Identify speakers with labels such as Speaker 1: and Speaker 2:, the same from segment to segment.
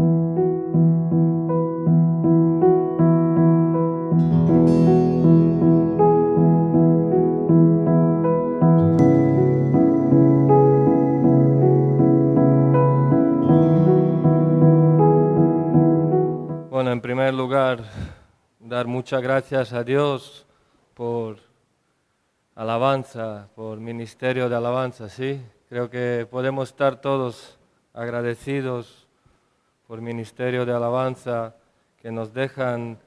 Speaker 1: Bueno, en primer lugar, dar muchas gracias a Dios por alabanza, por ministerio de alabanza, ¿sí? Creo que podemos estar todos agradecidos por ministerio de alabanza que nos dejan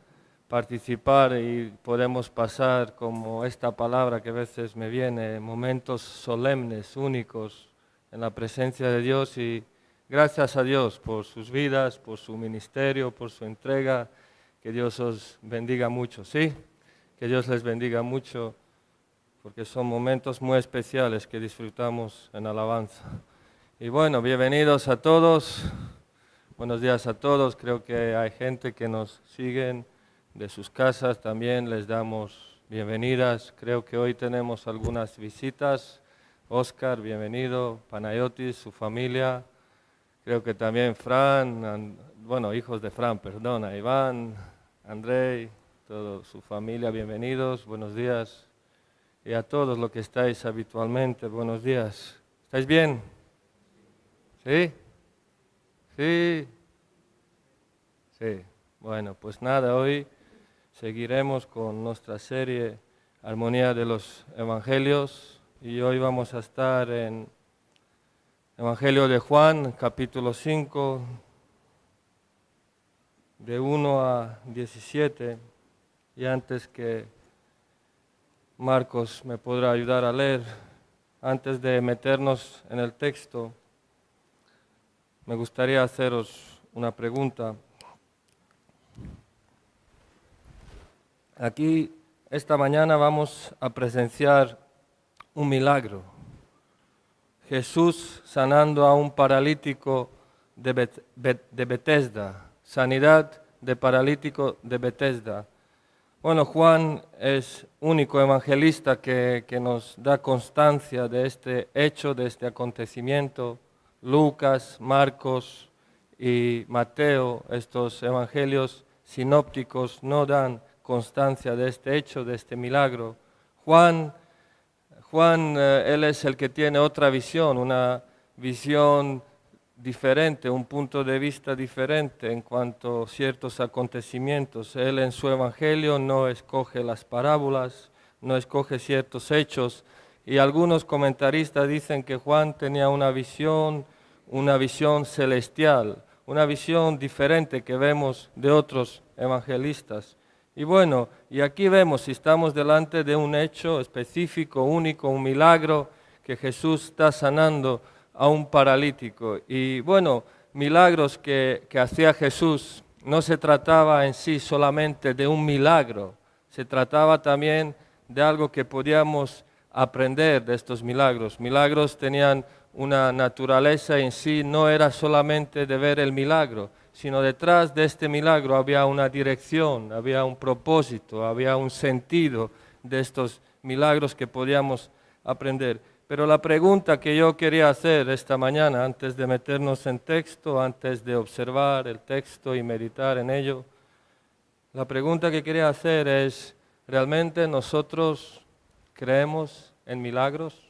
Speaker 1: participar y podemos pasar, como esta palabra que a veces me viene, momentos solemnes, únicos en la presencia de Dios, y gracias a Dios por sus vidas, por su ministerio, por su entrega. Que Dios os bendiga mucho, ¿sí? Que Dios les bendiga mucho, porque son momentos muy especiales que disfrutamos en alabanza. Y bueno, bienvenidos a todos, buenos días a todos. Creo que hay gente que nos siguen de sus casas, también les damos bienvenidas. Creo que hoy tenemos algunas visitas. Oscar, bienvenido, Panayotis, su familia. Creo que también Fran, hijos de Fran, perdona, Iván, Andrei, toda su familia, bienvenidos, buenos días. Y a todos los que estáis habitualmente, buenos días. ¿Estáis bien? ¿Sí? ¿Sí? Sí. Bueno, pues nada, hoy seguiremos con nuestra serie Armonía de los Evangelios y hoy vamos a estar en Evangelio de Juan, capítulo 5, de 1 a 17, y antes que Marcos me podrá ayudar a leer, antes de meternos en el texto, me gustaría haceros una pregunta. Aquí, esta mañana vamos a presenciar un milagro. Jesús sanando a un paralítico de Betesda, sanidad de paralítico de Betesda. Bueno, Juan es único evangelista que nos da constancia de este hecho, de este acontecimiento. Lucas, Marcos y Mateo, estos evangelios sinópticos, no dan constancia de este hecho, de este milagro. Juan, él es el que tiene otra visión, una visión diferente, un punto de vista diferente en cuanto a ciertos acontecimientos. Él en su evangelio no escoge las parábolas, no escoge ciertos hechos, y algunos comentaristas dicen que Juan tenía una visión celestial, una visión diferente que vemos de otros evangelistas. Y bueno, y aquí vemos si estamos delante de un hecho específico, único, un milagro, que Jesús está sanando a un paralítico. Y bueno, milagros que hacía Jesús, no se trataba en sí solamente de un milagro, se trataba también de algo que podíamos aprender de estos milagros. Milagros tenían una naturaleza en sí, no era solamente de ver el milagro, sino detrás de este milagro había una dirección, había un propósito, había un sentido de estos milagros que podíamos aprender. Pero la pregunta que yo quería hacer esta mañana, antes de meternos en texto, antes de observar el texto y meditar en ello, la pregunta que quería hacer es, ¿realmente nosotros creemos en milagros?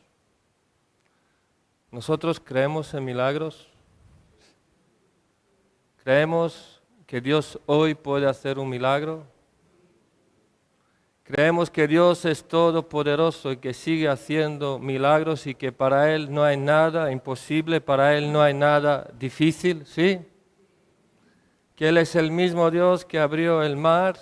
Speaker 1: ¿Nosotros creemos en milagros? ¿Creemos que Dios hoy puede hacer un milagro? Creemos que Dios es todopoderoso y que sigue haciendo milagros y que para Él no hay nada imposible, para Él no hay nada difícil, ¿sí? Que Él es el mismo Dios que abrió el mar,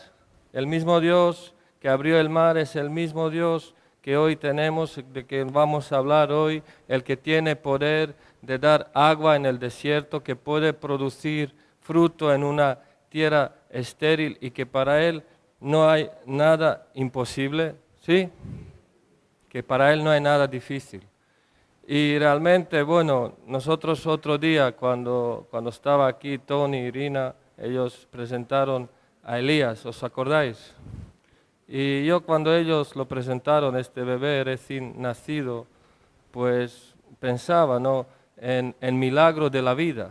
Speaker 1: el mismo Dios que abrió el mar es el mismo Dios que hoy tenemos, de que vamos a hablar hoy, el que tiene poder de dar agua en el desierto, que puede producir fruto en una tierra estéril y que para Él no hay nada imposible, ¿sí? Que para Él no hay nada difícil. Y realmente, bueno, nosotros otro día, cuando estaba aquí Tony y Irina, ellos presentaron a Elías, ¿os acordáis? Y yo cuando ellos lo presentaron, este bebé recién nacido, pues pensaba, ¿no?, en milagro de la vida.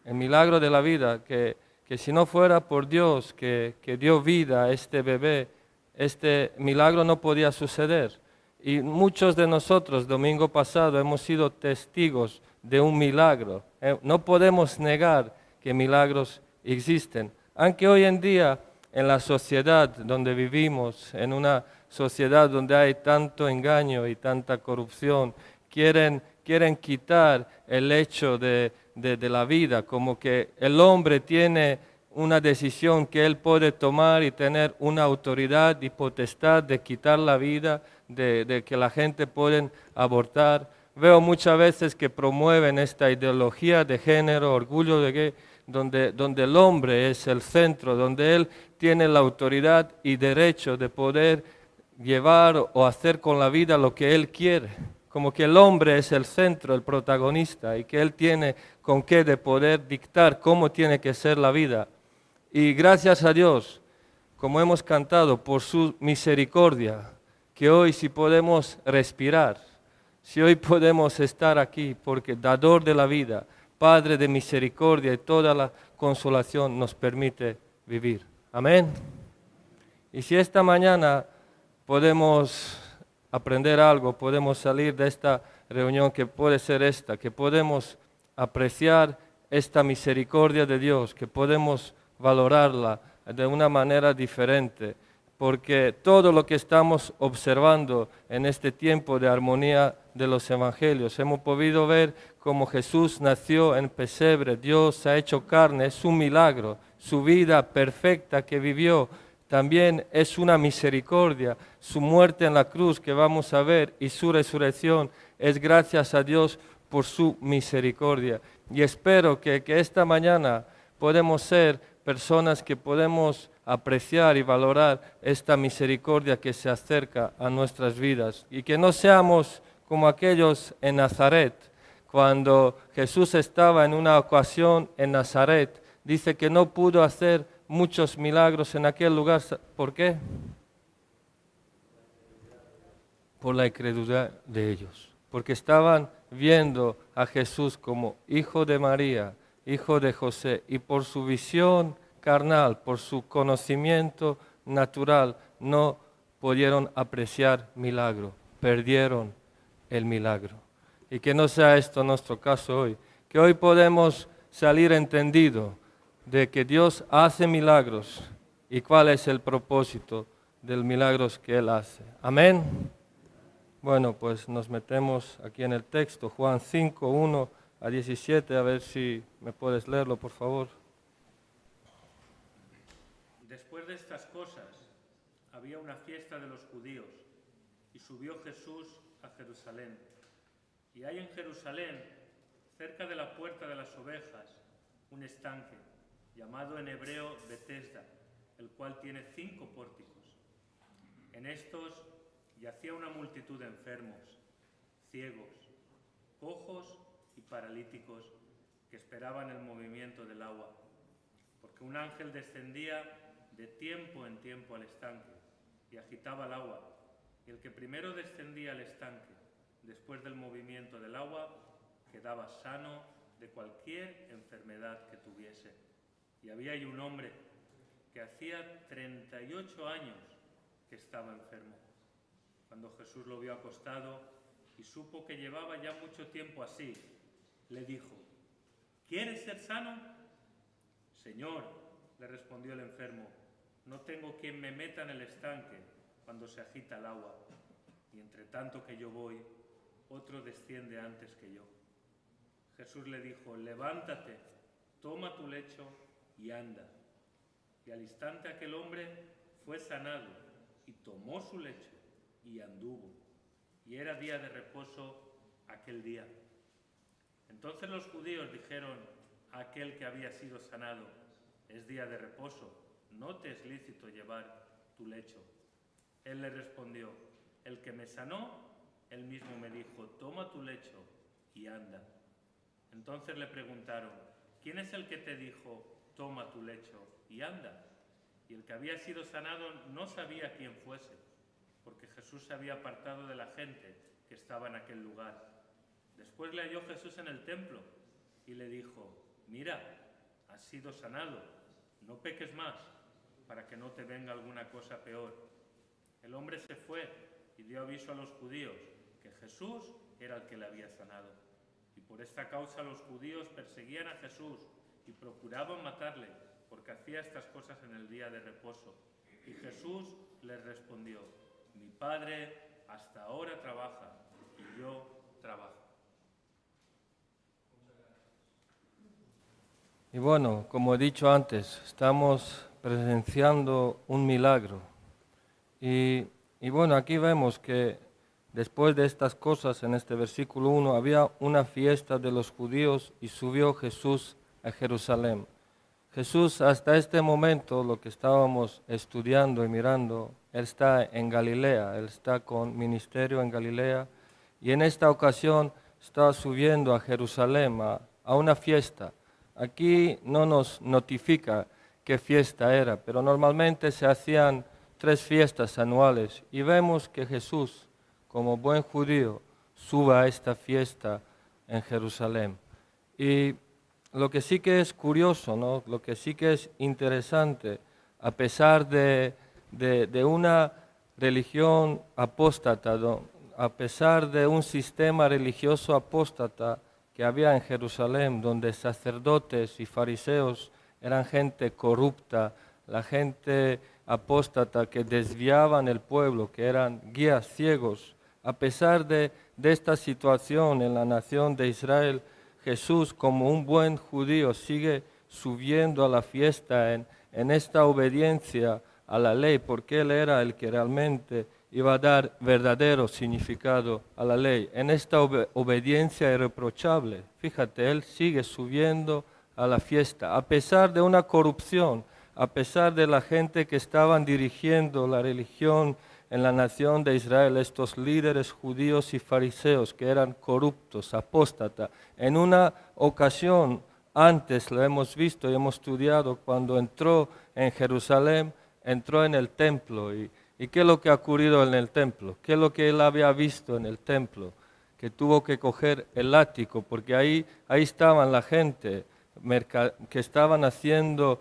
Speaker 1: el milagro de la vida, que si no fuera por Dios que dio vida a este bebé, este milagro no podía suceder. Y muchos de nosotros, domingo pasado, hemos sido testigos de un milagro. No podemos negar que milagros existen. Aunque hoy en día, en la sociedad donde vivimos, en una sociedad donde hay tanto engaño y tanta corrupción, quieren quitar el hecho de la vida, como que el hombre tiene una decisión que él puede tomar y tener una autoridad y potestad de quitar la vida, de que la gente puede abortar. Veo muchas veces que promueven esta ideología de género, orgullo de gay, donde el hombre es el centro, donde él tiene la autoridad y derecho de poder llevar o hacer con la vida lo que él quiere. Como que el hombre es el centro, el protagonista, y que él tiene con qué de poder dictar cómo tiene que ser la vida. Y gracias a Dios, como hemos cantado, por su misericordia, que hoy sí podemos respirar, si hoy podemos estar aquí, porque dador de la vida, Padre de misericordia y toda la consolación nos permite vivir. Amén. Y si esta mañana podemos aprender algo, podemos salir de esta reunión, que puede ser esta, que podemos apreciar esta misericordia de Dios, que podemos valorarla de una manera diferente, porque todo lo que estamos observando en este tiempo de armonía de los evangelios, hemos podido ver cómo Jesús nació en pesebre, Dios se ha hecho carne, es un milagro, su vida perfecta que vivió también es una misericordia, su muerte en la cruz que vamos a ver y su resurrección es gracias a Dios por su misericordia. Y espero que esta mañana podemos ser personas que podemos apreciar y valorar esta misericordia que se acerca a nuestras vidas y que no seamos como aquellos en Nazaret. Cuando Jesús estaba en una ocasión en Nazaret, dice que no pudo hacer muchos milagros en aquel lugar. ¿Por qué? Por la incredulidad de ellos, porque estaban viendo a Jesús como hijo de María, hijo de José, y por su visión carnal, por su conocimiento natural, no pudieron apreciar milagro, perdieron el milagro. Y que no sea esto nuestro caso hoy, que hoy podemos salir entendido de que Dios hace milagros y cuál es el propósito de los milagros que Él hace. Amén. Bueno, pues nos metemos aquí en el texto, Juan 5, 1 a 17, a ver si me puedes leerlo, por favor.
Speaker 2: Después de estas cosas, había una fiesta de los judíos, y subió Jesús a Jerusalén. Y hay en Jerusalén, cerca de la puerta de las ovejas, un estanque, llamado en hebreo Betesda, el cual tiene 5 pórticos. En estos yacía una multitud de enfermos, ciegos, cojos y paralíticos que esperaban el movimiento del agua, porque un ángel descendía de tiempo en tiempo al estanque y agitaba el agua, y el que primero descendía al estanque, después del movimiento del agua, quedaba sano de cualquier enfermedad que tuviese. Y había ahí un hombre que hacía 38 años que estaba enfermo. Cuando Jesús lo vio acostado y supo que llevaba ya mucho tiempo así, le dijo: ¿Quieres ser sano? Señor, le respondió el enfermo, no tengo quien me meta en el estanque cuando se agita el agua, y entre tanto que yo voy, otro desciende antes que yo. Jesús le dijo: levántate, toma tu lecho y anda. Y al instante aquel hombre fue sanado y tomó su lecho y anduvo. Y era día de reposo aquel día. Entonces los judíos dijeron a aquel que había sido sanado: es día de reposo, no te es lícito llevar tu lecho. Él le respondió: el que me sanó, él mismo me dijo: toma tu lecho y anda. Entonces le preguntaron: ¿quién es el que te dijo: toma tu lecho y anda? Y el que había sido sanado no sabía quién fuese, porque Jesús se había apartado de la gente que estaba en aquel lugar. Después le halló Jesús en el templo y le dijo: mira, has sido sanado, no peques más, para que no te venga alguna cosa peor. El hombre se fue y dio aviso a los judíos que Jesús era el que le había sanado. Y por esta causa los judíos perseguían a Jesús y procuraban matarle, porque hacía estas cosas en el día de reposo. Y Jesús les respondió: mi Padre hasta ahora trabaja y yo trabajo.
Speaker 1: Y bueno, como he dicho antes, estamos presenciando un milagro. Y bueno, aquí vemos que después de estas cosas, en este versículo 1, había una fiesta de los judíos y subió Jesús a Jerusalén. Jesús, hasta este momento, lo que estábamos estudiando y mirando, Él está en Galilea, Él está con ministerio en Galilea, y en esta ocasión está subiendo a Jerusalén a una fiesta. Aquí no nos notifica qué fiesta era, pero normalmente se hacían 3 fiestas anuales, y vemos que Jesús, como buen judío, sube a esta fiesta en Jerusalén. Y lo que sí que es curioso, ¿no? Lo que sí que es interesante, a pesar de una religión apóstata, a pesar de un sistema religioso apóstata que había en Jerusalén, donde sacerdotes y fariseos eran gente corrupta, la gente apóstata que desviaban el pueblo, que eran guías ciegos, a pesar de esta situación en la nación de Israel, Jesús, como un buen judío, sigue subiendo a la fiesta en esta obediencia a la ley, porque Él era el que realmente iba a dar verdadero significado a la ley. En esta obediencia irreprochable, fíjate, Él sigue subiendo a la fiesta, a pesar de una corrupción, a pesar de la gente que estaban dirigiendo la religión en la nación de Israel, estos líderes judíos y fariseos que eran corruptos, apóstatas. En una ocasión antes lo hemos visto y hemos estudiado cuando entró en Jerusalén, entró en el templo. ¿Y qué es lo que ha ocurrido en el templo? ¿Qué es lo que él había visto en el templo? Que tuvo que coger el látigo, porque ahí estaban la gente que estaban haciendo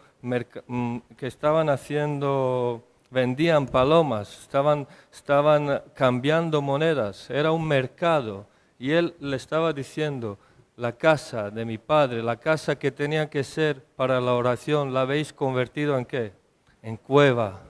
Speaker 1: vendían palomas, estaban cambiando monedas, era un mercado. Y él le estaba diciendo: la casa de mi padre, la casa que tenía que ser para la oración, ¿la habéis convertido en qué? En cueva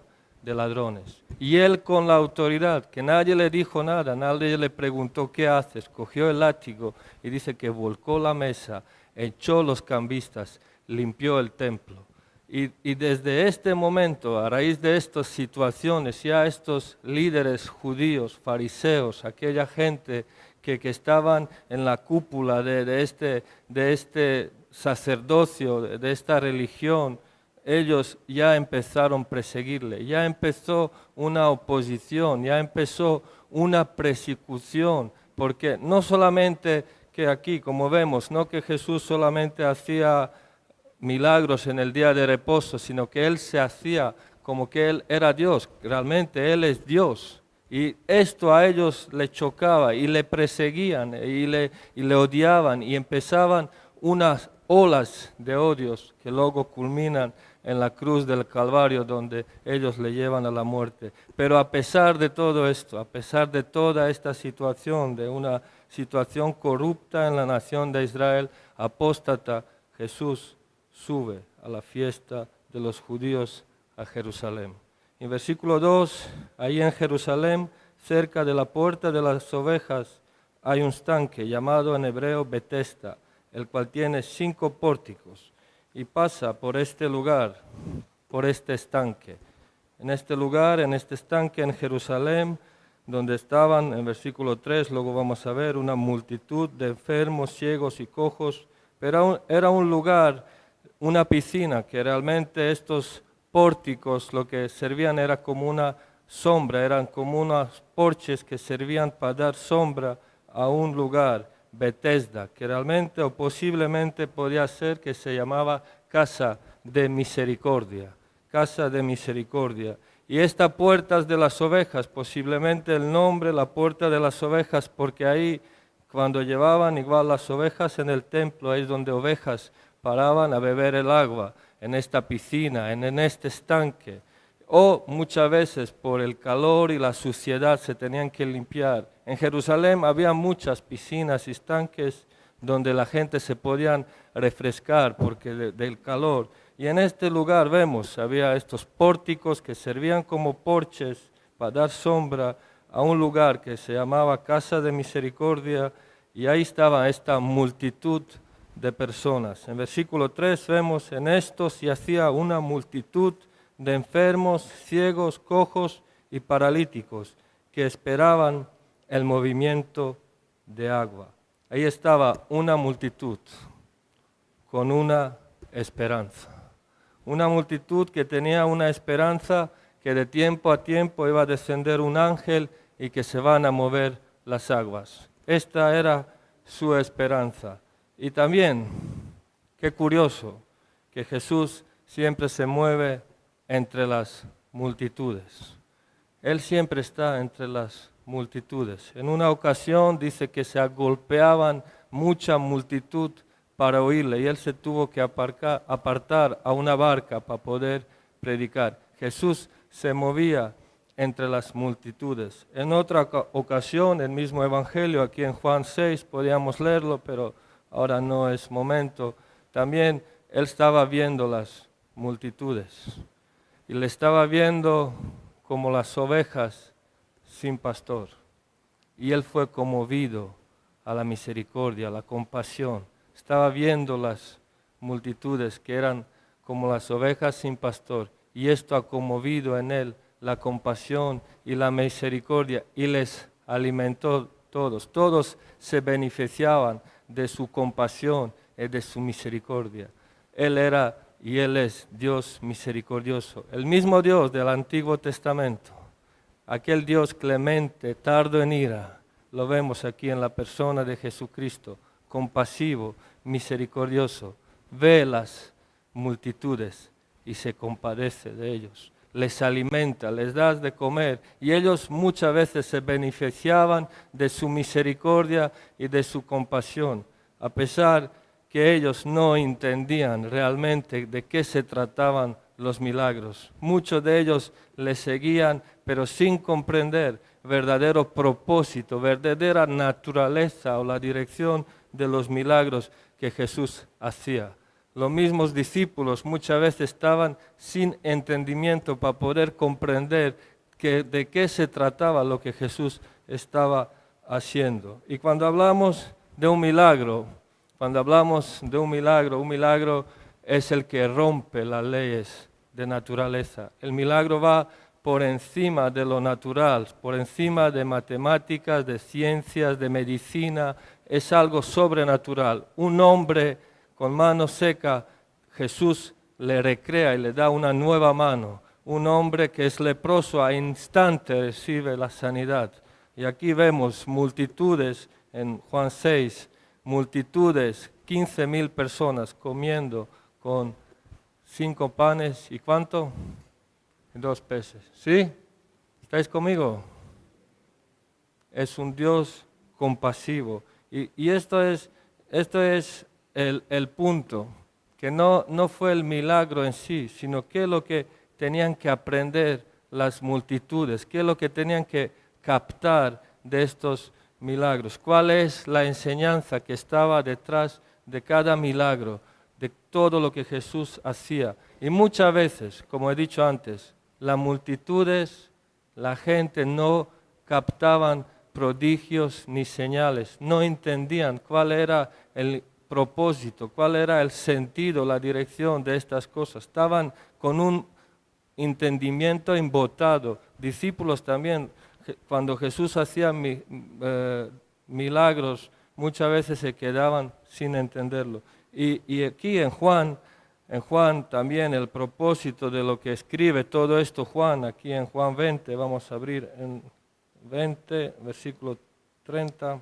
Speaker 1: de ladrones. Y él, con la autoridad, que nadie le dijo nada, nadie le preguntó qué haces, cogió el látigo y dice que volcó la mesa, echó los cambistas, limpió el templo. Y desde este momento, a raíz de estas situaciones, ya estos líderes judíos, fariseos, aquella gente que estaban en la cúpula de este sacerdocio, de esta religión, ellos ya empezaron a perseguirle, ya empezó una oposición, ya empezó una persecución, porque no solamente que aquí, como vemos, no que Jesús solamente hacía milagros en el día de reposo, sino que Él se hacía como que Él era Dios, realmente Él es Dios. Y esto a ellos les chocaba y le perseguían y le odiaban, y empezaban unas olas de odios que luego culminan en la cruz del Calvario, donde ellos le llevan a la muerte. Pero a pesar de todo esto, a pesar de toda esta situación, de una situación corrupta en la nación de Israel, apóstata, Jesús sube a la fiesta de los judíos a Jerusalén. En versículo 2, ahí en Jerusalén, cerca de la puerta de las ovejas, hay un estanque llamado en hebreo Betesda, el cual tiene 5 pórticos, y pasa por este lugar, por este estanque. En este lugar, en este estanque en Jerusalén, donde estaban, en versículo 3, luego vamos a ver, una multitud de enfermos, ciegos y cojos, pero era un lugar, una piscina, que realmente estos pórticos lo que servían era como una sombra, eran como unos porches que servían para dar sombra a un lugar, Betesda, que realmente o posiblemente podía ser que se llamaba Casa de Misericordia, Casa de Misericordia. Y esta puertas de las ovejas, posiblemente el nombre, la puerta de las ovejas, porque ahí cuando llevaban igual las ovejas en el templo, ahí es donde ovejas paraban a beber el agua en esta piscina, en este estanque. O muchas veces por el calor y la suciedad se tenían que limpiar. En Jerusalén había muchas piscinas y estanques donde la gente se podían refrescar porque del calor. Y en este lugar vemos, había estos pórticos que servían como porches para dar sombra a un lugar que se llamaba Casa de Misericordia, y ahí estaba esta multitud de personas. En versículo 3 vemos, en esto se hacía una multitud de enfermos, ciegos, cojos y paralíticos que esperaban el movimiento de agua. Ahí estaba una multitud con una esperanza. Una multitud que tenía una esperanza que de tiempo a tiempo iba a descender un ángel y que se van a mover las aguas. Esta era su esperanza. Y también, qué curioso, que Jesús siempre se mueve entre las multitudes. Él siempre está entre las multitudes. En una ocasión dice que se agolpeaban mucha multitud para oírle y él se tuvo que apartar a una barca para poder predicar. Jesús se movía entre las multitudes. En otra ocasión, el mismo Evangelio, aquí en Juan 6, podíamos leerlo, pero ahora no es momento. También él estaba viendo las multitudes y le estaba viendo como las ovejas sin pastor. Y él fue conmovido a la misericordia, a la compasión. Estaba viendo las multitudes que eran como las ovejas sin pastor, y esto ha conmovido en él la compasión y la misericordia, y les alimentó todos. Todos se beneficiaban de su compasión y de su misericordia. Él era y Él es Dios misericordioso, el mismo Dios del Antiguo Testamento, aquel Dios clemente, tardo en ira, lo vemos aquí en la persona de Jesucristo, compasivo, misericordioso, ve las multitudes y se compadece de ellos, les alimenta, les da de comer, y ellos muchas veces se beneficiaban de su misericordia y de su compasión, a pesar que ellos no entendían realmente de qué se trataban los milagros. Muchos de ellos le seguían, pero sin comprender verdadero propósito, verdadera naturaleza o la dirección de los milagros que Jesús hacía. Los mismos discípulos muchas veces estaban sin entendimiento para poder comprender de qué se trataba lo que Jesús estaba haciendo. Y cuando hablamos de un milagro, un milagro es el que rompe las leyes de naturaleza. El milagro va por encima de lo natural, por encima de matemáticas, de ciencias, de medicina, es algo sobrenatural. Un hombre con mano seca, Jesús le recrea y le da una nueva mano. Un hombre que es leproso a instante recibe la sanidad. Y aquí vemos multitudes en Juan 6, multitudes, 15,000 personas comiendo con 5 panes y ¿cuánto? 2 peces. ¿Sí? ¿Estáis conmigo? Es un Dios compasivo. Y esto es el punto, que no fue el milagro en sí, sino qué es lo que tenían que aprender las multitudes, qué es lo que tenían que captar de estos milagros, cuál es la enseñanza que estaba detrás de cada milagro, de todo lo que Jesús hacía. Y muchas veces, como he dicho antes, las multitudes, la gente no captaban prodigios ni señales, no entendían cuál era el propósito, cuál era el sentido, la dirección de estas cosas. Estaban con un entendimiento embotado. Discípulos también, cuando Jesús hacía milagros, muchas veces se quedaban sin entenderlo. Y aquí en Juan también el propósito de lo que escribe todo esto Juan, aquí en Juan 20, vamos a abrir en 20, versículo 30.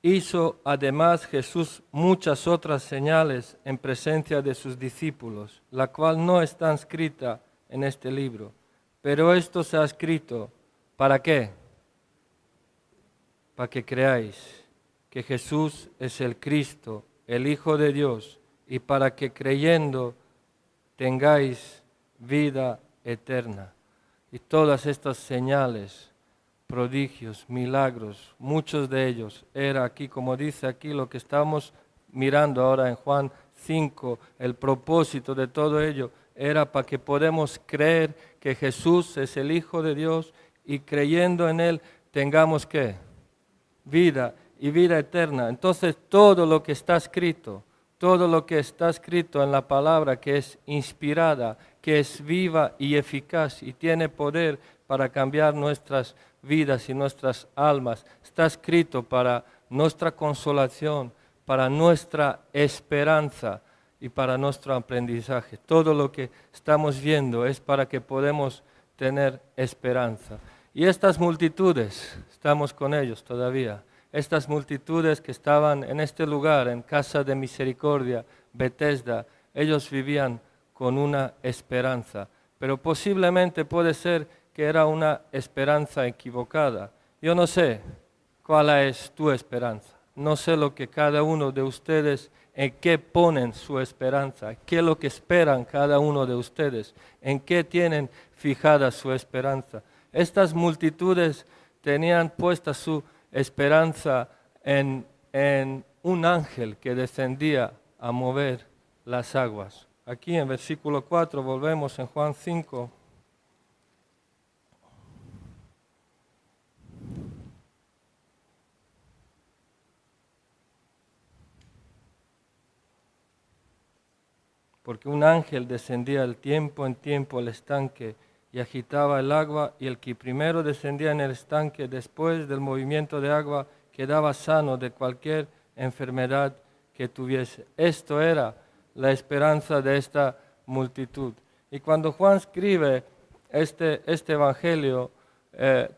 Speaker 1: Hizo además Jesús muchas otras señales en presencia de sus discípulos, la cual no está escrita en este libro. Pero esto se ha escrito, ¿para qué? Para que creáis que Jesús es el Cristo, el Hijo de Dios, y para que creyendo tengáis vida eterna. Y todas estas señales, prodigios, milagros, muchos de ellos, era aquí, como dice aquí, lo que estamos mirando ahora en Juan 5, el propósito de todo ello era para que podamos creer que Jesús es el Hijo de Dios y creyendo en Él tengamos ¿qué? Vida y vida eterna. Entonces todo lo que está escrito, todo lo que está escrito en la palabra que es inspirada, que es viva y eficaz y tiene poder para cambiar nuestras vidas y nuestras almas, está escrito para nuestra consolación, para nuestra esperanza y para nuestro aprendizaje. Todo lo que estamos viendo es para que podamos tener esperanza. Y estas multitudes, estamos con ellos todavía, estas multitudes que estaban en este lugar, en Casa de Misericordia, Bethesda, ellos vivían con una esperanza, pero posiblemente puede ser que era una esperanza equivocada. Yo no sé cuál es tu esperanza, no sé lo que cada uno de ustedes, en qué ponen su esperanza, qué es lo que esperan cada uno de ustedes, en qué tienen fijada su esperanza. Estas multitudes tenían puesta su esperanza en un ángel que descendía a mover las aguas. Aquí en versículo 4 volvemos en Juan 5. Porque un ángel descendía de tiempo en tiempo al estanque y agitaba el agua, y el que primero descendía en el estanque después del movimiento de agua quedaba sano de cualquier enfermedad que tuviese. Esto era la esperanza de esta multitud. Y cuando Juan escribe este evangelio,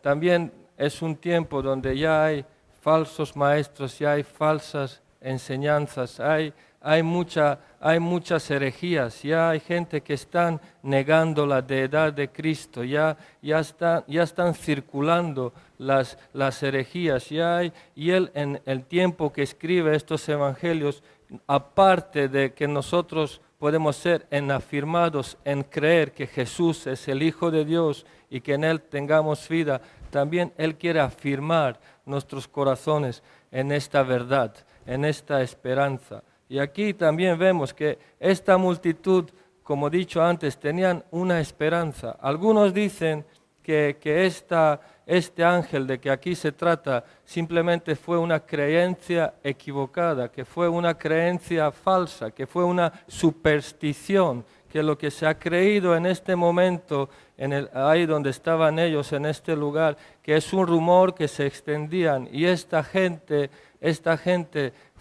Speaker 1: también es un tiempo donde ya hay falsos maestros, ya hay falsas enseñanzas, hay muchas herejías, ya hay gente que están negando la deidad de Cristo, ya están circulando las herejías, y él en el tiempo que escribe estos evangelios, aparte de que nosotros podemos ser afirmados en creer que Jesús es el Hijo de Dios y que en Él tengamos vida, también Él quiere afirmar nuestros corazones en esta verdad, en esta esperanza. Y aquí también vemos que esta multitud, como he dicho antes, tenían una esperanza. Algunos dicen que este ángel de que aquí se trata simplemente fue una creencia equivocada, que fue una creencia falsa, que fue una superstición, que lo que se ha creído en este momento, ahí donde estaban ellos en este lugar, que es un rumor que se extendían y esta gente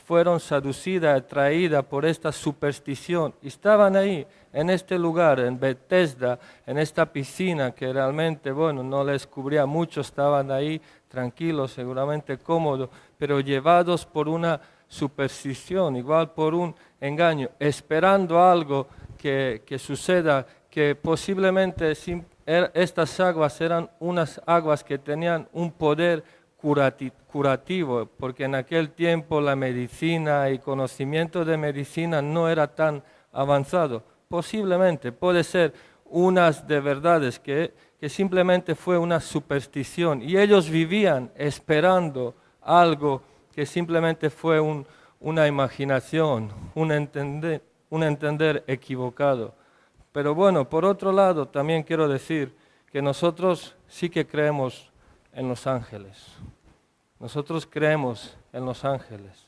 Speaker 1: fueron seducida, atraída por esta superstición. Y estaban ahí, en este lugar, en Bethesda, en esta piscina que realmente, no les cubría mucho, estaban ahí tranquilos, seguramente cómodos, pero llevados por una superstición, igual por un engaño, esperando algo que suceda, que posiblemente estas aguas eran unas aguas que tenían un poder curativo, porque en aquel tiempo la medicina y conocimiento de medicina no era tan avanzado. Posiblemente puede ser unas de verdades que simplemente fue una superstición y ellos vivían esperando algo que simplemente fue una imaginación, un entender equivocado. Pero por otro lado también quiero decir que nosotros sí que creemos en los ángeles. Nosotros creemos en los ángeles.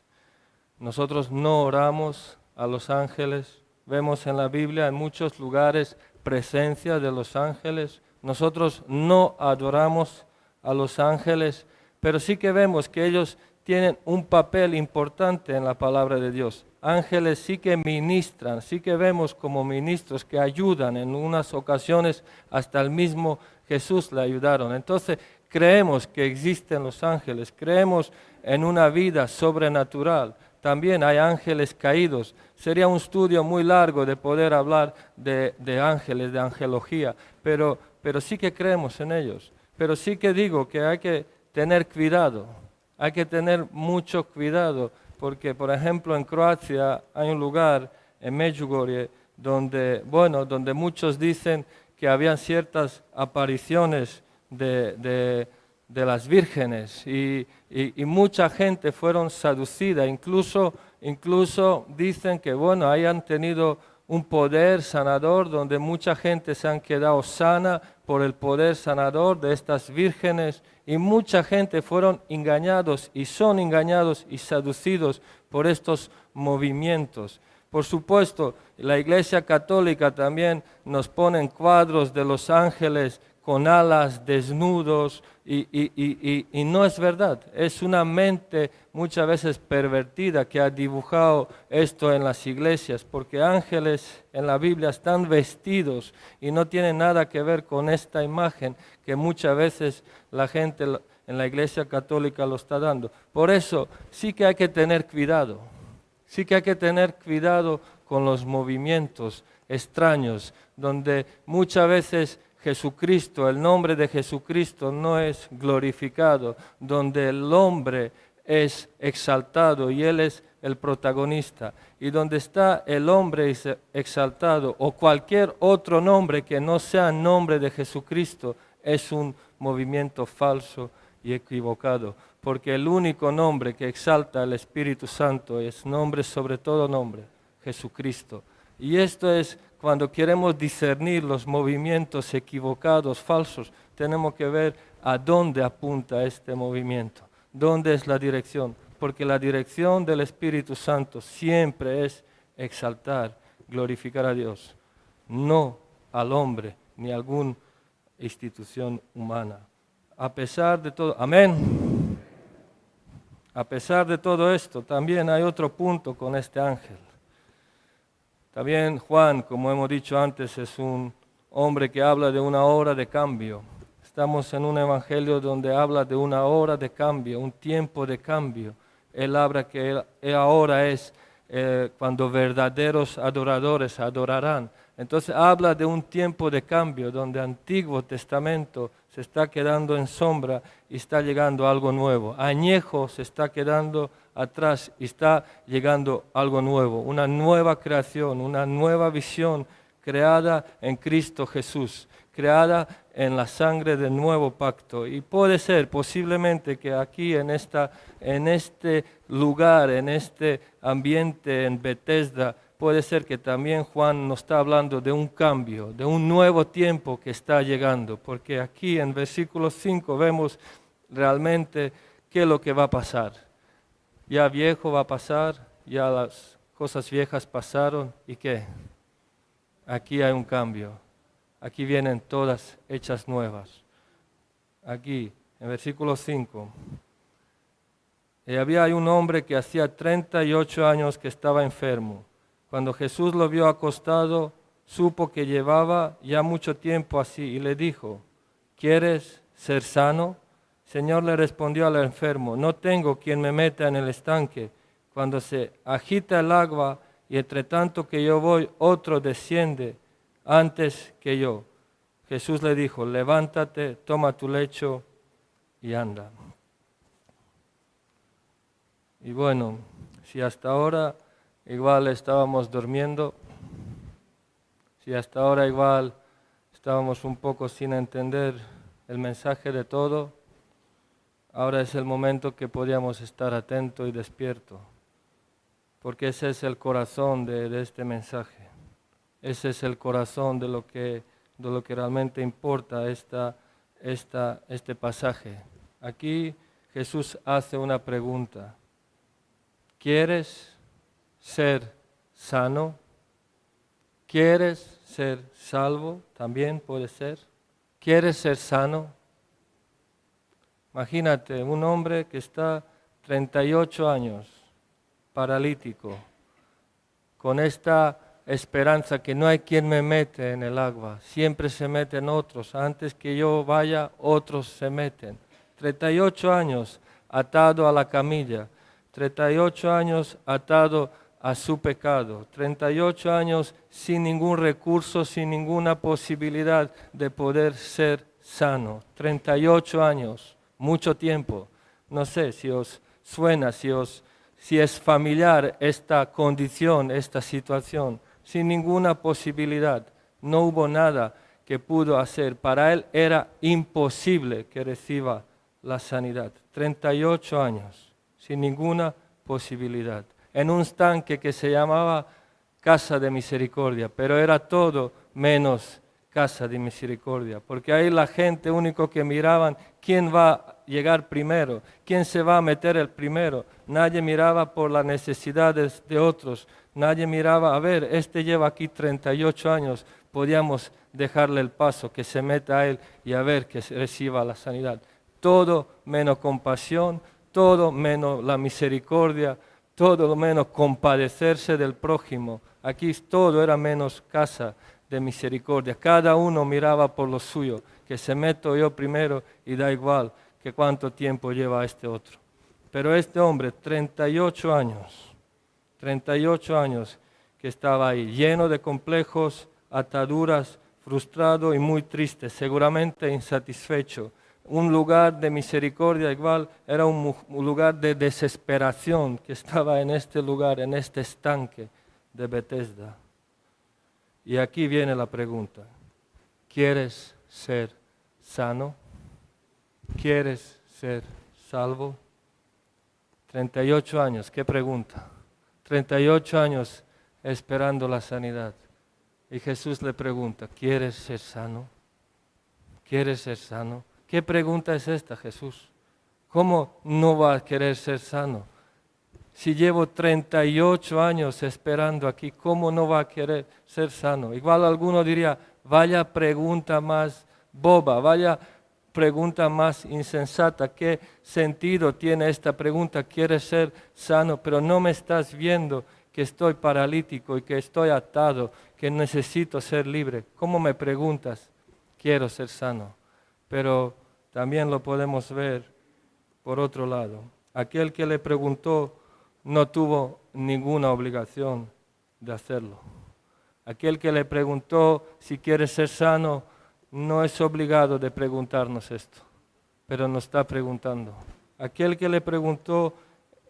Speaker 1: Nosotros no oramos a los ángeles. Vemos en la Biblia en muchos lugares presencia de los ángeles. Nosotros no adoramos a los ángeles, pero sí que vemos que ellos tienen un papel importante en la palabra de Dios. Ángeles sí que ministran, sí que vemos como ministros que ayudan. En unas ocasiones hasta el mismo Jesús le ayudaron. Entonces creemos que existen los ángeles, creemos en una vida sobrenatural. También hay ángeles caídos. Sería un estudio muy largo de poder hablar de ángeles, de angelología, pero sí que creemos en ellos. Pero sí que digo que hay que tener cuidado, hay que tener mucho cuidado, porque por ejemplo en Croacia hay un lugar, en Međugorje, donde muchos dicen que habían ciertas apariciones de las vírgenes y mucha gente fueron seducida, incluso dicen que hayan tenido un poder sanador donde mucha gente se han quedado sana por el poder sanador de estas vírgenes y mucha gente fueron engañados y son engañados y seducidos por estos movimientos. Por supuesto, la Iglesia Católica también nos pone cuadros de los ángeles con alas, desnudos, y no es verdad. Es una mente muchas veces pervertida que ha dibujado esto en las iglesias, porque ángeles en la Biblia están vestidos y no tienen nada que ver con esta imagen que muchas veces la gente en la Iglesia Católica lo está dando. Por eso sí que hay que tener cuidado. Sí que hay que tener cuidado con los movimientos extraños, donde muchas veces Jesucristo, el nombre de Jesucristo no es glorificado, donde el hombre es exaltado y Él es el protagonista. Y donde está el hombre exaltado o cualquier otro nombre que no sea nombre de Jesucristo, es un movimiento falso y equivocado. Porque el único nombre que exalta al Espíritu Santo es nombre sobre todo nombre, Jesucristo. Y esto es cuando queremos discernir los movimientos equivocados, falsos, tenemos que ver a dónde apunta este movimiento, dónde es la dirección. Porque la dirección del Espíritu Santo siempre es exaltar, glorificar a Dios, no al hombre ni a alguna institución humana. A pesar de todo, amén. A pesar de todo esto, también hay otro punto con este ángel. También Juan, como hemos dicho antes, es un hombre que habla de una hora de cambio. Estamos en un evangelio donde habla de una hora de cambio, un tiempo de cambio. Él habla que ahora es cuando verdaderos adoradores adorarán. Entonces habla de un tiempo de cambio donde el Antiguo Testamento se está quedando en sombra y está llegando algo nuevo. Añejo se está quedando atrás y está llegando algo nuevo, una nueva creación, una nueva visión creada en Cristo Jesús, creada en la sangre del nuevo pacto. Y puede ser posiblemente que aquí en este lugar, en este ambiente en Bethesda, puede ser que también Juan nos está hablando de un cambio, de un nuevo tiempo que está llegando, porque aquí en versículo 5 vemos realmente qué es lo que va a pasar. Ya viejo va a pasar, ya las cosas viejas pasaron, ¿y qué? Aquí hay un cambio, aquí vienen todas hechas nuevas. Aquí, en versículo 5, había un hombre que hacía 38 años que estaba enfermo. Cuando Jesús lo vio acostado, supo que llevaba ya mucho tiempo así y le dijo, ¿quieres ser sano? Señor, le respondió al enfermo, no tengo quien me meta en el estanque. Cuando se agita el agua y entre tanto que yo voy, otro desciende antes que yo. Jesús le dijo, levántate, toma tu lecho y anda. Y bueno, si hasta ahora igual estábamos durmiendo, si hasta ahora igual estábamos un poco sin entender el mensaje de todo, ahora es el momento que podíamos estar atentos y despiertos, porque ese es el corazón de este mensaje, ese es el corazón de lo que realmente importa este pasaje. Aquí Jesús hace una pregunta, ¿quieres ser sano? ¿Quieres ser salvo? También puede ser. ¿Quieres ser sano? Imagínate un hombre que está 38 años, paralítico, con esta esperanza que no hay quien me mete en el agua, siempre se meten otros, antes que yo vaya otros se meten. 38 años atado a la camilla, 38 años atado a su pecado, 38 años sin ningún recurso, sin ninguna posibilidad de poder ser sano, 38 años, mucho tiempo. No sé si os suena, si es familiar esta condición, esta situación, sin ninguna posibilidad, no hubo nada que pudo hacer. Para él era imposible que reciba la sanidad. 38 años, sin ninguna posibilidad. En un estanque que se llamaba Casa de Misericordia, pero era todo menos Casa de Misericordia, porque ahí la gente único que miraban quién va a llegar primero, quién se va a meter el primero. Nadie miraba por las necesidades de otros, nadie miraba, a ver, este lleva aquí 38 años, podíamos dejarle el paso, que se meta a él y a ver que reciba la sanidad. Todo menos compasión, todo menos la misericordia, todo menos compadecerse del prójimo. Aquí todo era menos casa de misericordia. Cada uno miraba por lo suyo, que se meto yo primero y da igual que cuánto tiempo lleva este otro. Pero este hombre, 38 años que estaba ahí, lleno de complejos, ataduras, frustrado y muy triste, seguramente insatisfecho. Un lugar de misericordia igual era un lugar de desesperación que estaba en este lugar, en este estanque de Bethesda. Y aquí viene la pregunta: ¿quieres ser sano? ¿Quieres ser salvo? 38 años, ¿qué pregunta? 38 años esperando la sanidad. Y Jesús le pregunta: ¿quieres ser sano? ¿Quieres ser sano? ¿Qué pregunta es esta, Jesús? ¿Cómo no va a querer ser sano? Si llevo 38 años esperando aquí, ¿cómo no va a querer ser sano? Igual alguno diría: vaya pregunta más boba, vaya pregunta más insensata. ¿Qué sentido tiene esta pregunta? ¿Quieres ser sano? Pero no me estás viendo que estoy paralítico y que estoy atado, que necesito ser libre. ¿Cómo me preguntas? Quiero ser sano. Pero también lo podemos ver por otro lado. Aquel que le preguntó no tuvo ninguna obligación de hacerlo. Aquel que le preguntó si quiere ser sano no es obligado de preguntarnos esto, pero nos está preguntando. Aquel que le preguntó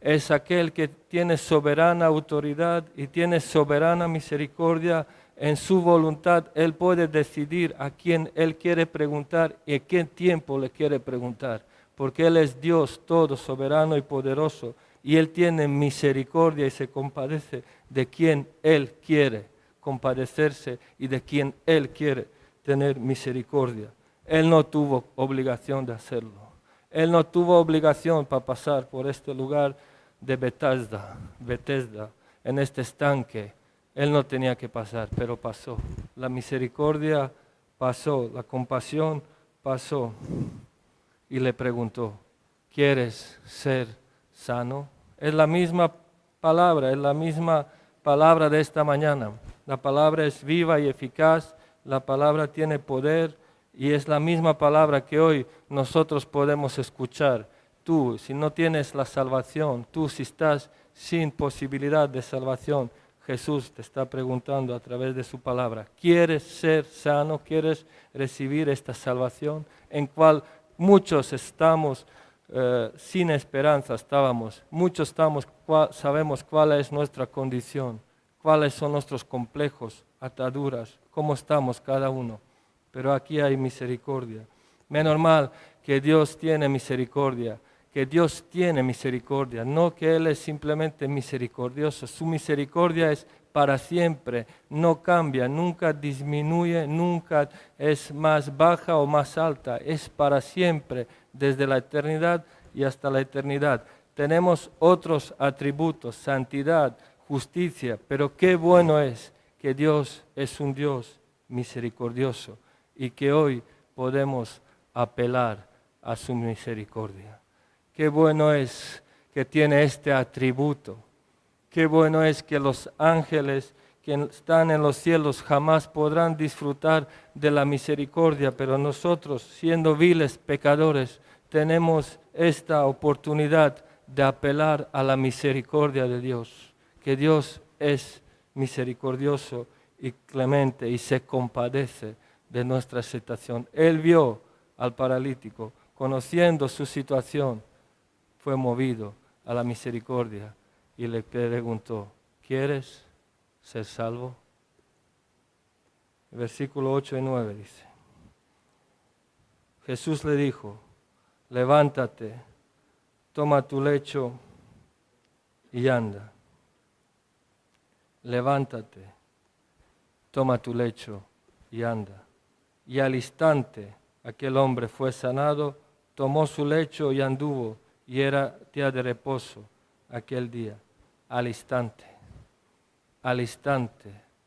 Speaker 1: es aquel que tiene soberana autoridad y tiene soberana misericordia. En su voluntad Él puede decidir a quién Él quiere preguntar y en qué tiempo le quiere preguntar, porque Él es Dios todo soberano y poderoso. Y Él tiene misericordia y se compadece de quien Él quiere compadecerse y de quien Él quiere tener misericordia. Él no tuvo obligación de hacerlo. Él no tuvo obligación para pasar por este lugar de Bethesda, en este estanque. Él no tenía que pasar, pero pasó. La misericordia pasó, la compasión pasó. Y le preguntó: ¿quieres ser sano? Es la misma palabra de esta mañana. La palabra es viva y eficaz, la palabra tiene poder y es la misma palabra que hoy nosotros podemos escuchar. Tú, si no tienes la salvación, tú si estás sin posibilidad de salvación, Jesús te está preguntando a través de su palabra: ¿quieres ser sano? ¿Quieres recibir esta salvación? En cual muchos estamos sin esperanza, muchos sabemos cuál es nuestra condición, cuáles son nuestros complejos, ataduras, cómo estamos cada uno. Pero aquí hay misericordia. Menos mal que Dios tiene misericordia, no que Él es simplemente misericordioso. Su misericordia es para siempre, no cambia, nunca disminuye, nunca es más baja o más alta, es para siempre, desde la eternidad y hasta la eternidad. Tenemos otros atributos, santidad, justicia, pero qué bueno es que Dios es un Dios misericordioso y que hoy podemos apelar a su misericordia. Qué bueno es que tiene este atributo. Qué bueno es que los ángeles que están en los cielos jamás podrán disfrutar de la misericordia, pero nosotros, siendo viles pecadores, tenemos esta oportunidad de apelar a la misericordia de Dios, que Dios es misericordioso y clemente y se compadece de nuestra situación. Él vio al paralítico, conociendo su situación, fue movido a la misericordia y le preguntó, ¿quieres ser salvo? Versículo 8 y 9 dice, Jesús le dijo, levántate, toma tu lecho y anda. Levántate, toma tu lecho y anda. Y al instante aquel hombre fue sanado, tomó su lecho y anduvo, y era día de reposo aquel día. Al instante,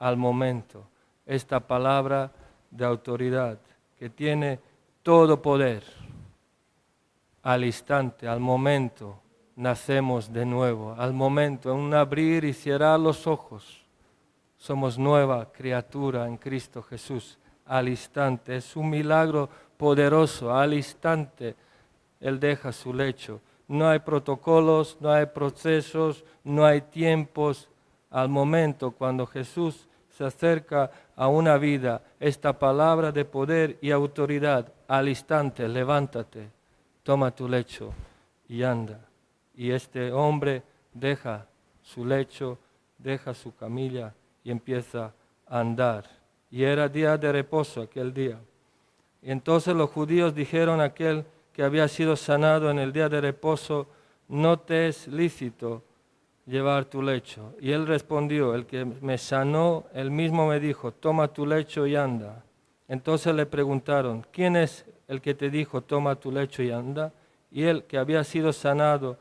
Speaker 1: al momento, esta palabra de autoridad que tiene todo poder. Al instante, al momento, nacemos de nuevo. Al momento, en un abrir y cerrar los ojos, somos nueva criatura en Cristo Jesús. Al instante, es un milagro poderoso. Al instante, Él deja su lecho. No hay protocolos, no hay procesos, no hay tiempos. Al momento, cuando Jesús se acerca a una vida, esta palabra de poder y autoridad, al instante, levántate, toma tu lecho y anda. Y este hombre deja su lecho, deja su camilla y empieza a andar. Y era día de reposo aquel día. Y entonces los judíos dijeron a aquel que había sido sanado en el día de reposo, no te es lícito llevar tu lecho. Y él respondió, el que me sanó, él mismo me dijo, toma tu lecho y anda. Entonces le preguntaron, ¿quién es el que te dijo, toma tu lecho y anda? Y él, que había sido sanado,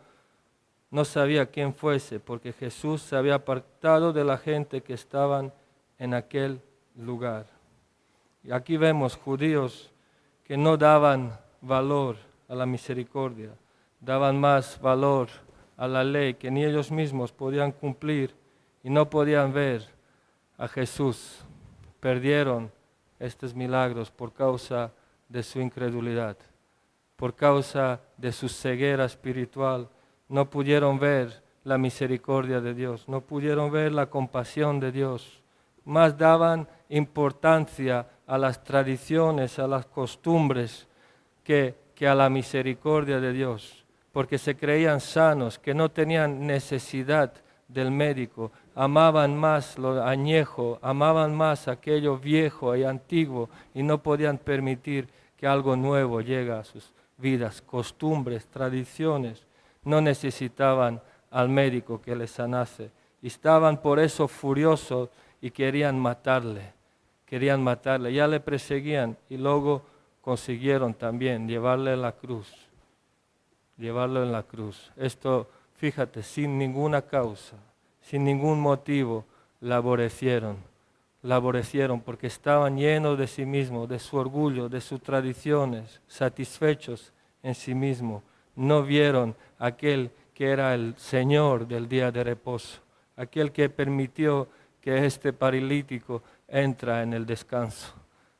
Speaker 1: no sabía quién fuese, porque Jesús se había apartado de la gente que estaban en aquel lugar. Y aquí vemos judíos que no daban valor a la misericordia, daban más valor a la ley que ni ellos mismos podían cumplir y no podían ver a Jesús. Perdieron estos milagros por causa de su incredulidad, por causa de su ceguera espiritual. No pudieron ver la misericordia de Dios, no pudieron ver la compasión de Dios. Más daban importancia a las tradiciones, a las costumbres, que a la misericordia de Dios, porque se creían sanos, que no tenían necesidad del médico, amaban más lo añejo, amaban más aquello viejo y antiguo y no podían permitir que algo nuevo llegue a sus vidas, costumbres, tradiciones. No necesitaban al médico que les sanase. Y estaban por eso furiosos y querían matarle. Ya le perseguían y luego consiguieron también llevarlo en la cruz. Esto, fíjate, sin ninguna causa, sin ningún motivo, la aborrecieron porque estaban llenos de sí mismos, de su orgullo, de sus tradiciones, satisfechos en sí mismos. No vieron aquel que era el Señor del día de reposo, aquel que permitió que este paralítico entra en el descanso.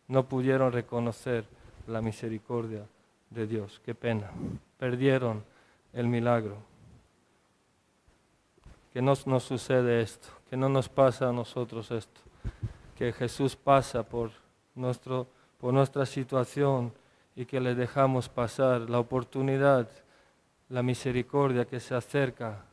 Speaker 1: No pudieron reconocer la misericordia de Dios. Qué pena. Perdieron el milagro. Que no nos sucede esto, que no nos pasa a nosotros esto, que Jesús pasa por nuestra situación y que le dejamos pasar la oportunidad, la misericordia que se acerca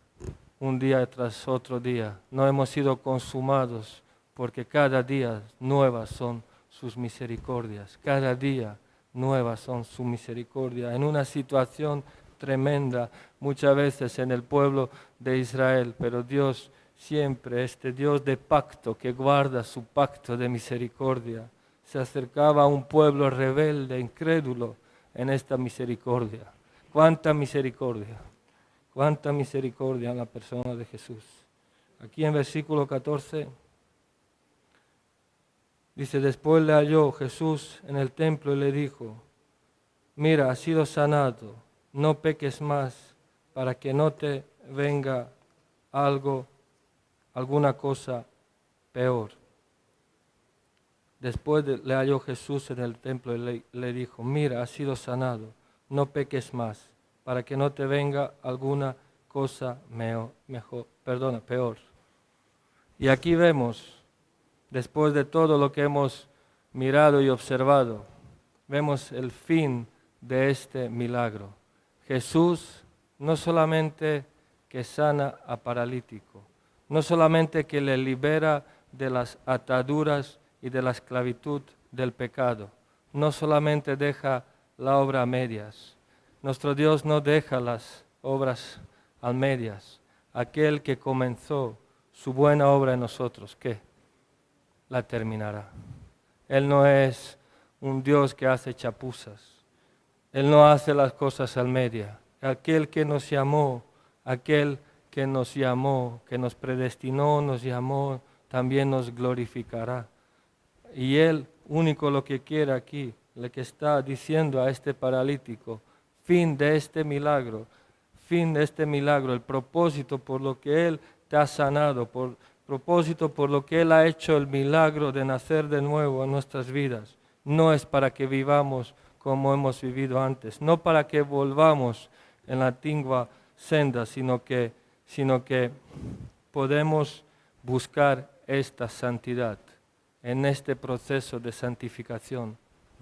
Speaker 1: un día tras otro día. No hemos sido consumados porque cada día nuevas son sus misericordias, cada día nuevas son su misericordia. En una situación tremenda, muchas veces en el pueblo de Israel, pero Dios siempre, este Dios de pacto que guarda su pacto de misericordia, se acercaba a un pueblo rebelde, incrédulo, en esta misericordia. ¡Cuánta misericordia! ¡Cuánta misericordia en la persona de Jesús! Aquí en versículo 14 dice, después le halló Jesús en el templo y le dijo, mira, has sido sanado, no peques más para que no te venga alguna cosa peor. Después le halló Jesús en el templo y le dijo, mira, has sido sanado, no peques más, para que no te venga alguna cosa peor. Y aquí vemos, después de todo lo que hemos mirado y observado, vemos el fin de este milagro. Jesús no solamente que sana a paralítico, no solamente que le libera de las ataduras y de la esclavitud del pecado, no solamente deja la obra a medias. Nuestro Dios no deja las obras a medias. Aquel que comenzó su buena obra en nosotros, ¿qué? La terminará. Él no es un Dios que hace chapuzas. Él no hace las cosas al media. Aquel que nos llamó, que nos predestinó, nos llamó, también nos glorificará. Y Él, único lo que quiere aquí, lo que está diciendo a este paralítico, fin de este milagro, el propósito por lo que Él te ha sanado, propósito por lo que Él ha hecho el milagro de nacer de nuevo en nuestras vidas. No es para que vivamos como hemos vivido antes, no para que volvamos en la antigua senda, sino que podemos buscar esta santidad en este proceso de santificación.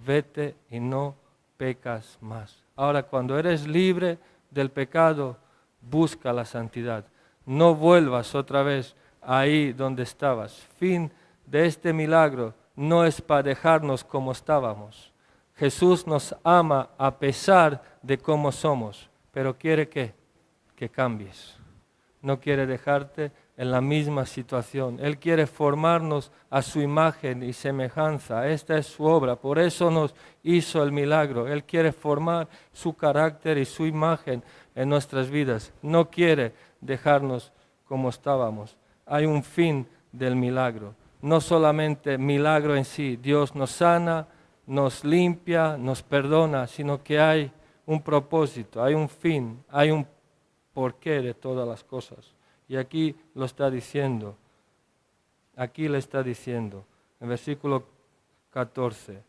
Speaker 1: Vete y no pecas más. Ahora, cuando eres libre del pecado, busca la santidad. No vuelvas otra vez ahí donde estabas. Fin de este milagro no es para dejarnos como estábamos. Jesús nos ama a pesar de cómo somos, pero quiere que cambies. No quiere dejarte en la misma situación. Él quiere formarnos a su imagen y semejanza. Esta es su obra, por eso nos hizo el milagro. Él quiere formar su carácter y su imagen en nuestras vidas. No quiere dejarnos como estábamos. Hay un fin del milagro. No solamente milagro en sí, Dios nos sana, nos limpia, nos perdona, sino que hay un propósito, hay un fin, hay un porqué de todas las cosas. Y aquí lo está diciendo, aquí le está diciendo, en versículo 14,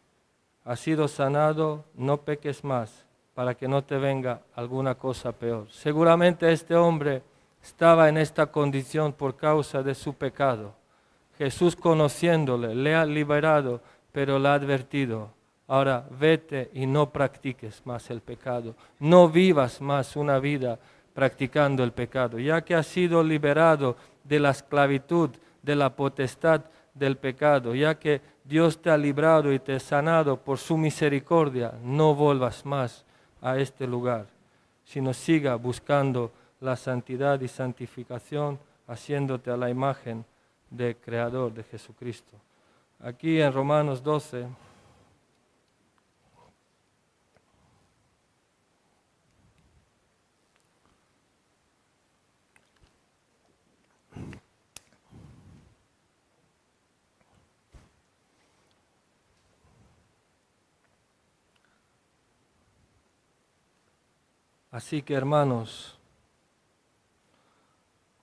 Speaker 1: has sido sanado, no peques más, para que no te venga alguna cosa peor. Seguramente este hombre estaba en esta condición por causa de su pecado. Jesús, conociéndole, le ha liberado, pero le ha advertido: ahora vete y no practiques más el pecado, no vivas más una vida practicando el pecado, ya que has sido liberado de la esclavitud, de la potestad del pecado, ya que Dios te ha librado y te ha sanado por su misericordia. No vuelvas más a este lugar, sino siga buscando la santidad y santificación, haciéndote a la imagen del Creador, de Jesucristo. Aquí en Romanos 12, así que, hermanos,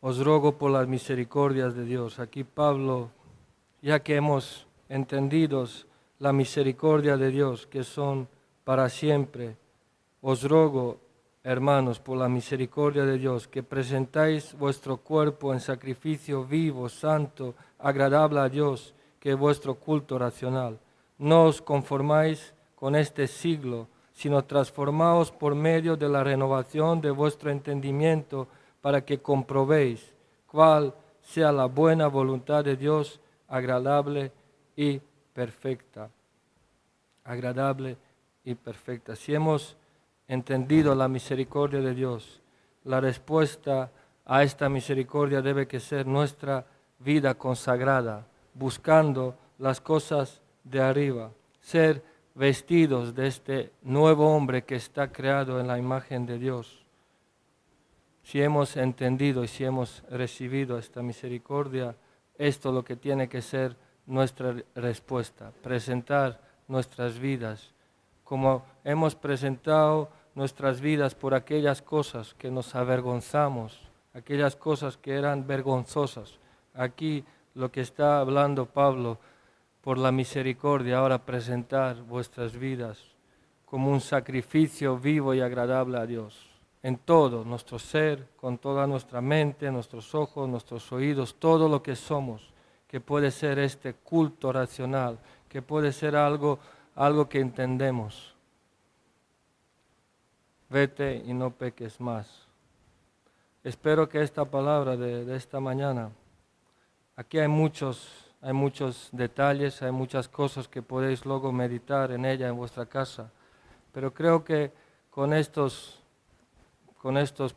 Speaker 1: os ruego por las misericordias de Dios. Aquí Pablo, ya que hemos entendido la misericordia de Dios, que son para siempre, os ruego, hermanos, por la misericordia de Dios, que presentáis vuestro cuerpo en sacrificio vivo, santo, agradable a Dios, que es vuestro culto racional. No os conformáis con este siglo, sino transformaos por medio de la renovación de vuestro entendimiento, para que comprobéis cuál sea la buena voluntad de Dios, agradable y perfecta. Agradable y perfecta. Si hemos entendido la misericordia de Dios, la respuesta a esta misericordia debe que ser nuestra vida consagrada, buscando las cosas de arriba, ser vestidos de este nuevo hombre que está creado en la imagen de Dios. Si hemos entendido y si hemos recibido esta misericordia, esto es lo que tiene que ser nuestra respuesta, presentar nuestras vidas como hemos presentado nuestras vidas por aquellas cosas que nos avergonzamos, aquellas cosas que eran vergonzosas. Aquí lo que está hablando Pablo, por la misericordia, ahora presentar vuestras vidas como un sacrificio vivo y agradable a Dios. En todo nuestro ser, con toda nuestra mente, nuestros ojos, nuestros oídos, todo lo que somos, que puede ser este culto racional, que puede ser algo que entendemos. Vete y no peques más. Espero que esta palabra de esta mañana, aquí hay muchos detalles, hay muchas cosas que podéis luego meditar en ella en vuestra casa, pero creo que con estos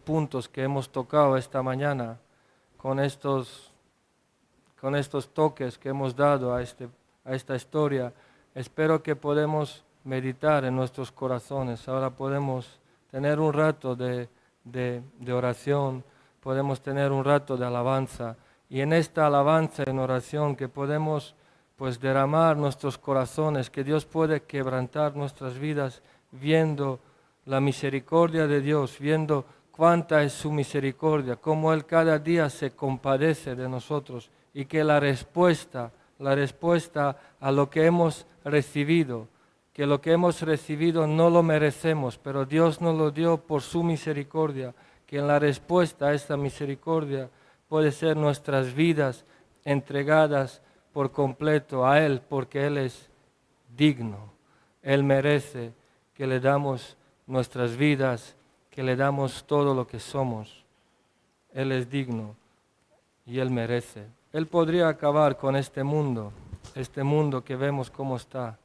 Speaker 1: puntos que hemos tocado esta mañana, con estos toques que hemos dado a esta historia, espero que podemos meditar en nuestros corazones. Ahora podemos tener un rato de oración, podemos tener un rato de alabanza, y en esta alabanza, en oración, que podemos pues derramar nuestros corazones, que Dios puede quebrantar nuestras vidas viendo la misericordia de Dios, viendo cuánta es su misericordia, cómo Él cada día se compadece de nosotros, y que la respuesta a lo que hemos recibido, que lo que hemos recibido no lo merecemos, pero Dios nos lo dio por su misericordia, que en la respuesta a esta misericordia puede ser nuestras vidas entregadas por completo a Él, porque Él es digno, Él merece que le damos nuestras vidas, que le damos todo lo que somos. Él es digno y Él merece. Él podría acabar con este mundo que vemos cómo está,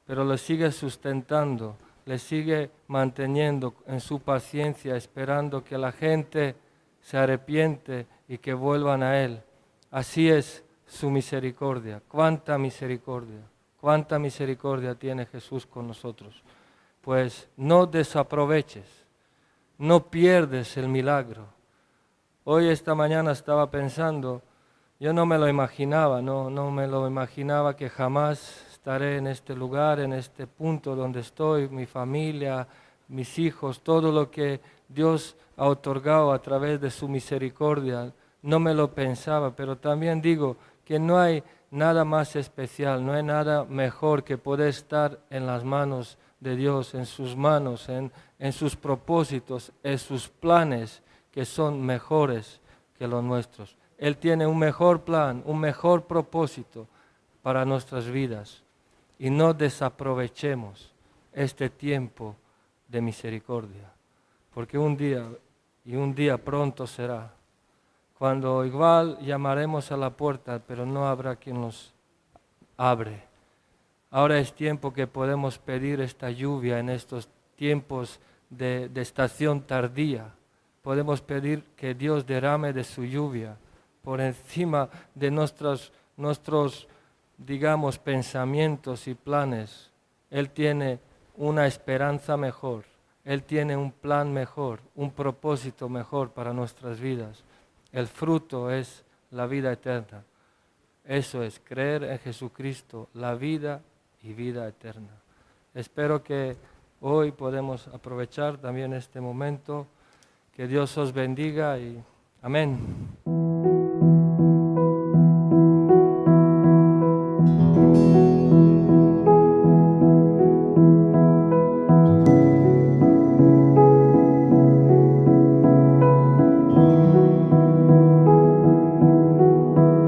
Speaker 1: pero le sigue sustentando, le sigue manteniendo en su paciencia, esperando que la gente se arrepiente y que vuelvan a Él. Así es su misericordia. Cuánta misericordia tiene Jesús con nosotros. Pues no desaproveches, no pierdes el milagro. Hoy, esta mañana, estaba pensando, yo no me lo imaginaba, no me lo imaginaba que jamás estaré en este lugar, en este punto donde estoy, mi familia, mis hijos, todo lo que Dios ha otorgado a través de su misericordia. No me lo pensaba, pero también digo que no hay nada más especial, no hay nada mejor que poder estar en las manos de Dios, en sus manos, en sus propósitos, en sus planes que son mejores que los nuestros. Él tiene un mejor plan, un mejor propósito para nuestras vidas, y no desaprovechemos este tiempo de misericordia, porque un día pronto será, cuando igual llamaremos a la puerta, pero no habrá quien nos abre. Ahora es tiempo que podemos pedir esta lluvia en estos tiempos de estación tardía. Podemos pedir que Dios derrame de su lluvia por encima de nuestros, digamos, pensamientos y planes. Él tiene una esperanza mejor, Él tiene un plan mejor, un propósito mejor para nuestras vidas. El fruto es la vida eterna. Eso es creer en Jesucristo, la vida y vida eterna. Espero que hoy podemos aprovechar también este momento. Que Dios os bendiga y amén.